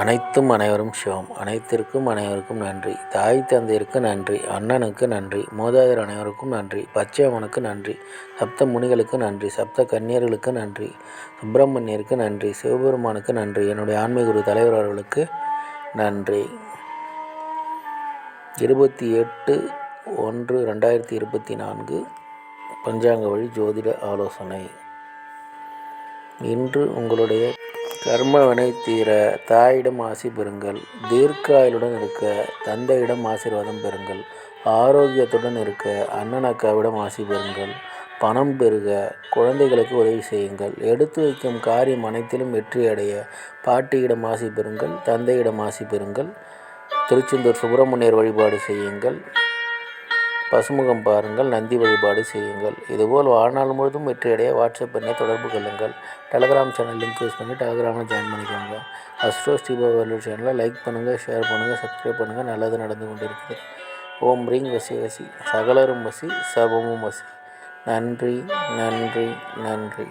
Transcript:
அனைத்தும் அனைவரும் சிவம். அனைத்திற்கும் அனைவருக்கும் நன்றி. தாய் தந்தையருக்கு நன்றி. அண்ணனுக்கு நன்றி. மூதாதையர் அனைவருக்கும் நன்றி. பச்சையம்மனுக்கு நன்றி. சப்த முனிகளுக்கு நன்றி. சப்த கன்னியர்களுக்கு நன்றி. சுப்பிரமணியருக்கு நன்றி. சிவபெருமானுக்கு நன்றி. என்னுடைய ஆன்மீக குரு தலைவர் அவர்களுக்கு நன்றி. 28/1/2024 பஞ்சாங்க வழி ஜோதிட ஆலோசனை. இன்று உங்களுடைய கர்ம வினை தீர தாயிடம் ஆசி பெறுங்கள். தீர்க்காயுடன் இருக்க தந்தையிடம் ஆசீர்வாதம் பெறுங்கள். ஆரோக்கியத்துடன் இருக்க அண்ணன் அக்காவிடம் ஆசி பெறுங்கள். பணம் பெருக குழந்தைகளுக்கு உதவி செய்யுங்கள். எடுத்து வைக்கும் காரியம் அனைத்திலும் வெற்றி அடைய பாட்டியிடம் ஆசி பெறுங்கள். தந்தையிடம் ஆசி பெறுங்கள். திருச்செந்தூர் சுப்பிரமணியர் வழிபாடு செய்யுங்கள். பசுமுகம் பாருங்கள். நந்தி வழிபாடு செய்யுங்கள். இதுபோல் வாழ்நாள் முழுவதும் வெற்றியடைய வாட்ஸ்அப் எண்ணை தொடர்பு கொள்ளுங்கள். டெலகிராம் சேனல் லிங்க் யூஸ் பண்ணி டெலகிராமில் ஜாயின் பண்ணிக்கோங்க. அஸ்ட்ரோ ஸ்ரீபாவல்லூர் சேனலை லைக் பண்ணுங்கள், ஷேர் பண்ணுங்கள், சப்ஸ்கிரைப் பண்ணுங்கள். நல்லது நடந்து கொண்டிருக்குது. ஓம் ரீங் வசி வசி, சகலரும் வசி, சர்வமும் வசி. நன்றி, நன்றி, நன்றி.